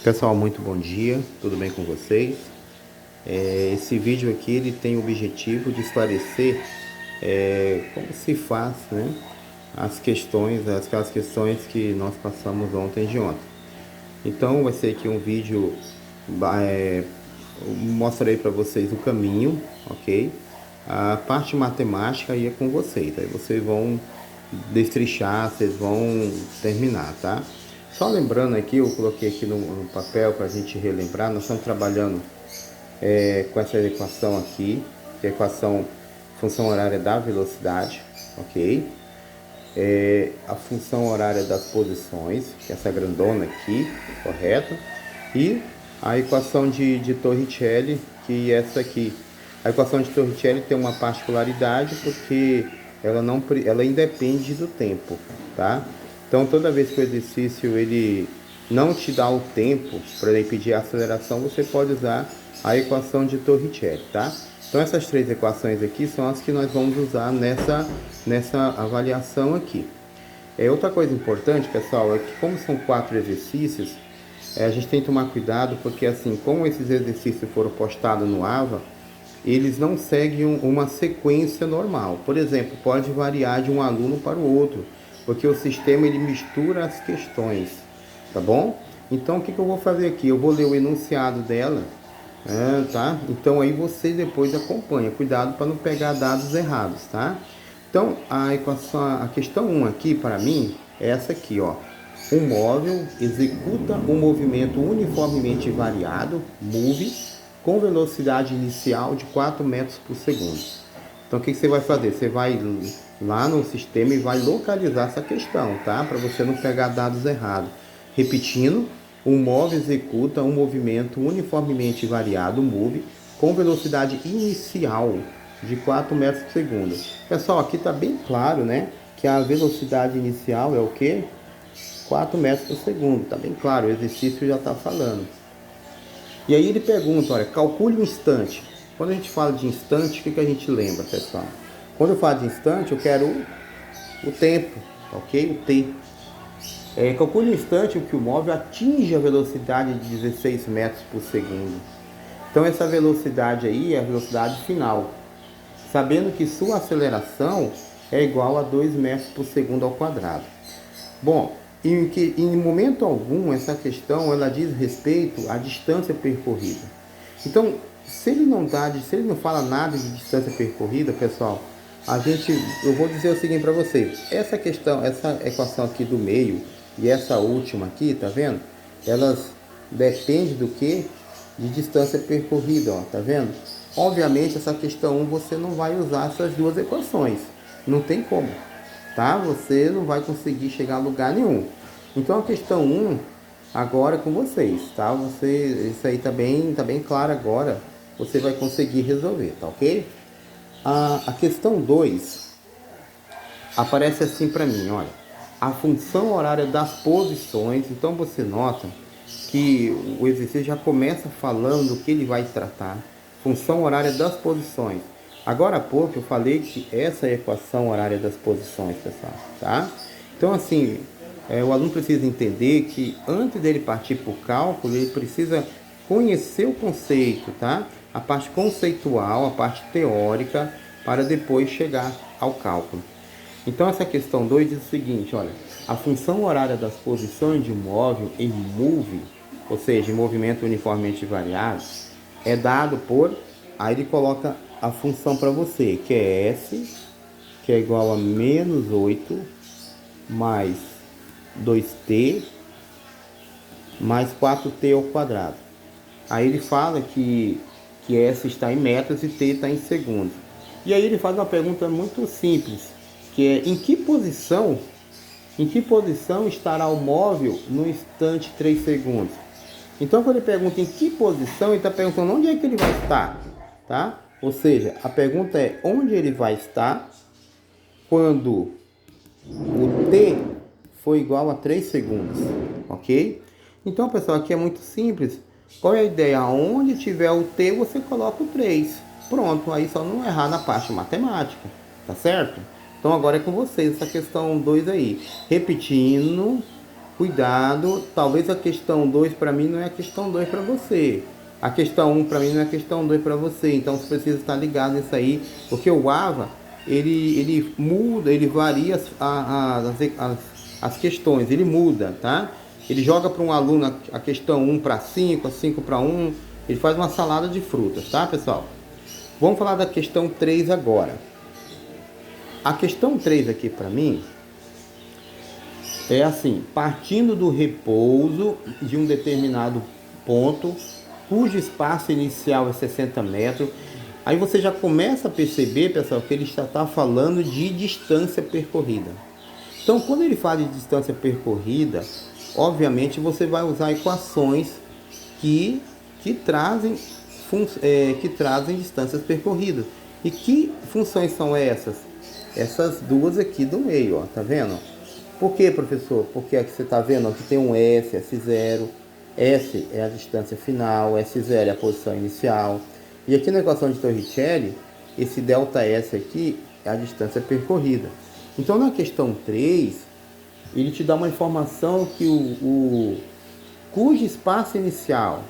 Pessoal, muito bom dia, tudo bem com vocês? Esse vídeo aqui ele tem o objetivo de esclarecer como se faz, né, aquelas questões que nós passamos ontem de ontem. Então vai ser aqui um vídeo, eu mostrarei para vocês o caminho, ok? A parte matemática aí é com vocês, aí vocês vão destrinchar, vocês vão terminar, tá? Só lembrando aqui, eu coloquei aqui no papel para a gente relembrar, nós estamos trabalhando com essa equação aqui, que é a equação função horária da velocidade, ok? A função horária das posições, que é essa grandona aqui, correto? E a equação de Torricelli, que é essa aqui. A equação de Torricelli tem uma particularidade porque ela independe do tempo, tá? Então toda vez que o exercício ele não te dá o tempo para ele pedir a aceleração, você pode usar a equação de Torricelli, tá? Então essas três equações aqui são as que nós vamos usar nessa avaliação aqui. Outra coisa importante, pessoal, é que como são 4 exercícios, a gente tem que tomar cuidado porque assim, como esses exercícios foram postados no AVA, eles não seguem uma sequência normal. Por exemplo, pode variar de um aluno para o outro, porque o sistema ele mistura as questões, tá bom? Então o que eu vou fazer aqui? Eu vou ler o enunciado dela, tá? Então aí você depois acompanha, cuidado para não pegar dados errados, tá? Então a questão 1 aqui para mim é essa aqui, ó. Um móvel executa um movimento uniformemente variado, move, com velocidade inicial de 4 metros por segundo. Então o que você vai fazer? Você vai lá no sistema e vai localizar essa questão, tá? Para você não pegar dados errados. Repetindo, um móvel executa um movimento uniformemente variado, move, com velocidade inicial de 4 metros por segundo. Pessoal, aqui está bem claro, né? Que a velocidade inicial é o quê? 4 metros por segundo. Está bem claro, o exercício já está falando. E aí ele pergunta, olha, calcule um instante. Quando a gente fala de instante, o que a gente lembra, pessoal? Quando eu falo de instante, eu quero o tempo, ok? O T. Calcule um instante em que o móvel atinge a velocidade de 16 metros por segundo. Então essa velocidade aí é a velocidade final. Sabendo que sua aceleração é igual a 2 metros por segundo ao quadrado. Bom, em momento algum essa questão ela diz respeito à distância percorrida. Então, se ele não fala nada de distância percorrida, pessoal, eu vou dizer o seguinte para vocês. Essa equação aqui do meio e essa última aqui, tá vendo? Elas dependem do que? De distância percorrida, ó, tá vendo? Obviamente essa questão 1 você não vai usar essas duas equações. Não tem como, tá? Você não vai conseguir chegar a lugar nenhum. Então a questão 1 agora é com vocês, tá? Isso aí tá bem claro agora. Você vai conseguir resolver, tá ok? A questão 2 aparece assim para mim, olha. A função horária das posições. Então você nota que o exercício já começa falando do que ele vai tratar. Função horária das posições. Agora há pouco eu falei que essa é a equação horária das posições, pessoal, tá? Então assim, o aluno precisa entender que antes dele partir para o cálculo, ele precisa conhecer o conceito, tá? A parte conceitual, a parte teórica, para depois chegar ao cálculo. Então essa questão 2 diz o seguinte, olha, a função horária das posições de um móvel em move, ou seja, em movimento uniformemente variado, é dado por, aí ele coloca a função para você, que é S, que é igual a menos 8, mais 2t, mais 4t ao quadrado. Aí ele fala que S está em metros e t está em segundos. E aí ele faz uma pergunta muito simples, que é em que posição estará o móvel no instante 3 segundos? Então quando ele pergunta em que posição, ele está perguntando onde é que ele vai estar, tá? Ou seja, a pergunta é onde ele vai estar quando o t for igual a 3 segundos, ok? Então pessoal, aqui é muito simples. Qual é a ideia? Onde tiver o t, você coloca o 3. Pronto, aí só não errar na parte matemática, tá certo? Então agora é com vocês essa questão 2 aí. Repetindo, cuidado, talvez a questão 2 para mim não é a questão 2 para você. A questão 1 para mim não é a questão 2 para você. Então você precisa estar ligado nisso aí, porque o AVA, ele muda, ele varia as questões, ele muda, tá? Ele joga para um aluno a questão 1 para 5, a 5 para 1, ele faz uma salada de frutas, tá, pessoal? Vamos falar da questão 3 agora. A questão 3 aqui para mim é assim: partindo do repouso de um determinado ponto, cujo espaço inicial é 60 metros, aí você já começa a perceber, pessoal, que ele está falando de distância percorrida. Então, quando ele fala de distância percorrida, obviamente você vai usar equações que trazem distâncias percorridas. E que funções são essas? Essas duas aqui do meio, ó, tá vendo? Por que, professor? Porque aqui você está vendo que tem um S, S0. S é a distância final, S0 é a posição inicial. E aqui na equação de Torricelli, esse ΔS aqui é a distância percorrida. Então na questão 3, ele te dá uma informação que cujo espaço inicial.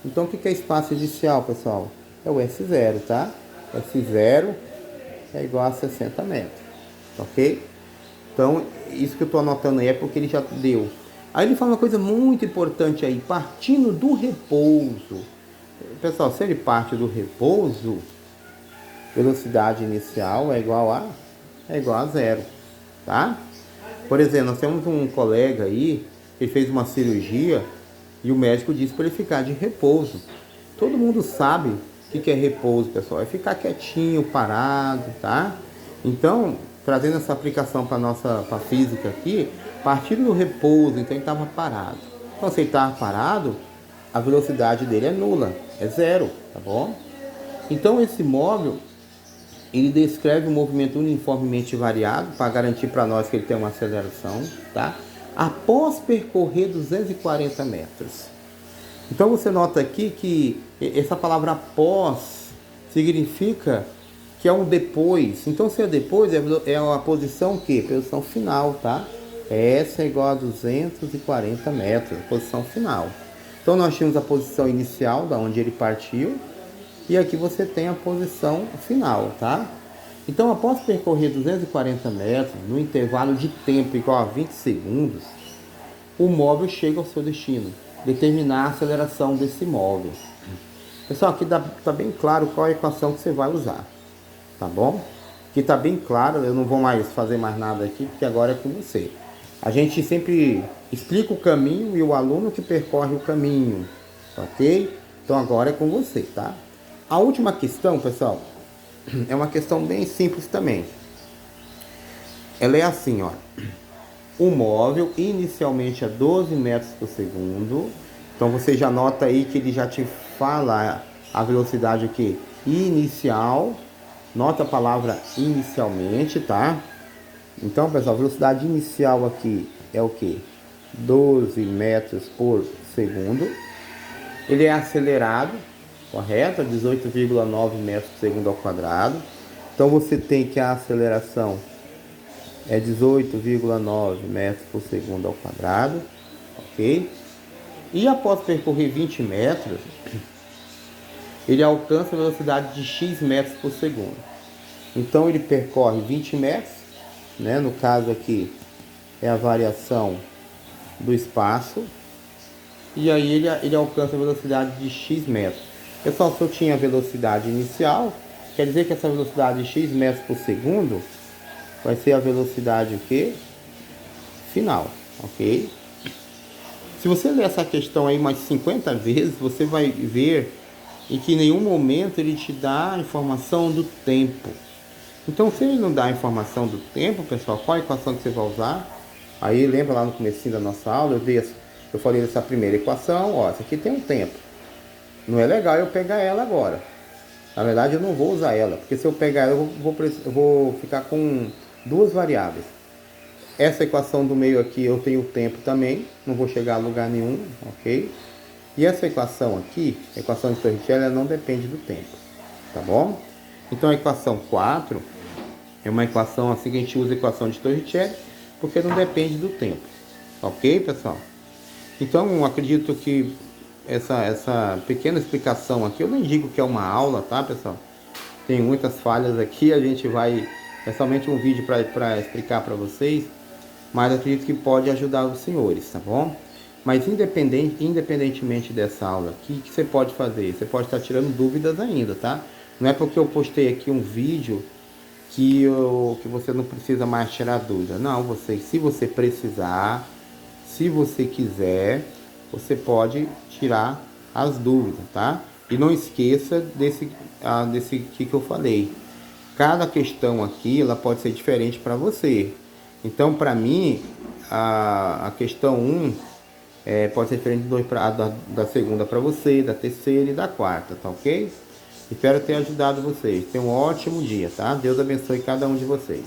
Então o que é espaço inicial, pessoal? É o S0, tá? S0 é igual a 60 metros, ok? Então, isso que eu estou anotando aí é porque ele já deu. Aí ele fala uma coisa muito importante aí, partindo do repouso. Pessoal, se ele parte do repouso, velocidade inicial é igual a zero, tá? Por exemplo, nós temos um colega aí, que fez uma cirurgia e o médico disse para ele ficar de repouso. Todo mundo sabe o que é repouso, pessoal, é ficar quietinho, parado, tá? Então, trazendo essa aplicação para a física aqui, partindo do repouso, então ele estava parado. Então, se ele estava parado, a velocidade dele é nula, é zero, tá bom? Então, esse móvel, ele descreve um movimento uniformemente variado, para garantir para nós que ele tem uma aceleração, tá? Após percorrer 240 metros. Então, você nota aqui que essa palavra após significa que é um depois. Então, se é depois, é uma posição que? Posição final, tá? Essa é igual a 240 metros, posição final. Então, nós tínhamos a posição inicial, da onde ele partiu, e aqui você tem a posição final, tá? Então, após percorrer 240 metros, no intervalo de tempo igual a 20 segundos, o móvel chega ao seu destino. Determinar a aceleração desse móvel. Pessoal, aqui tá bem claro qual é a equação que você vai usar. Tá bom? Aqui tá bem claro, eu não vou mais fazer mais nada aqui, porque agora é com você. A gente sempre explica o caminho e o aluno que percorre o caminho, ok? Então agora é com você, tá? A última questão, pessoal, é uma questão bem simples também. Ela é assim, ó. O móvel inicialmente a 12 metros por segundo. Então você já nota aí que ele já te fala a velocidade aqui inicial. Nota a palavra inicialmente, tá? Então, pessoal, a velocidade inicial aqui é o que? 12 metros por segundo. Ele é acelerado, correto? 18,9 metros por segundo ao quadrado. Então, você tem que a aceleração é 18,9 metros por segundo ao quadrado, ok? E após percorrer 20 metros, ele alcança a velocidade de x metros por segundo. Então ele percorre 20 metros, né? No caso aqui é a variação do espaço, e aí ele alcança a velocidade de x metros. Pessoal, se eu tinha a velocidade inicial, quer dizer que essa velocidade de x metros por segundo vai ser a velocidade o quê? Final, ok? Se você ler essa questão aí mais 50 vezes, você vai ver em que em nenhum momento ele te dá a informação do tempo. Então, se ele não dá a informação do tempo, pessoal, qual a equação que você vai usar? Aí, lembra lá no comecinho da nossa aula, eu falei dessa primeira equação, ó, essa aqui tem um tempo. Não é legal eu pegar ela agora. Na verdade, eu não vou usar ela, porque se eu pegar ela, eu vou ficar com duas variáveis. Essa equação do meio aqui eu tenho o tempo também, não vou chegar a lugar nenhum, ok? E essa equação aqui, a equação de Torricelli, ela não depende do tempo, tá bom? Então a equação 4 é uma equação assim que a gente usa a equação de Torricelli, porque não depende do tempo. Ok, pessoal? Então, acredito que essa pequena explicação aqui, eu nem digo que é uma aula, tá, pessoal? Tem muitas falhas aqui, a gente vai... É somente um vídeo para explicar para vocês, mas acredito que pode ajudar os senhores, tá bom? Mas independentemente dessa aula aqui, o que você pode fazer? Você pode estar tirando dúvidas ainda, tá? Não é porque eu postei aqui um vídeo que você não precisa mais tirar dúvida. Não, se você precisar, se você quiser, você pode tirar as dúvidas, tá? E não esqueça desse que eu falei. Cada questão aqui, ela pode ser diferente para você. Então, para mim, a questão 1 pode ser diferente da segunda para você, da terceira e da quarta, tá ok? Espero ter ajudado vocês. Tenham um ótimo dia, tá? Deus abençoe cada um de vocês.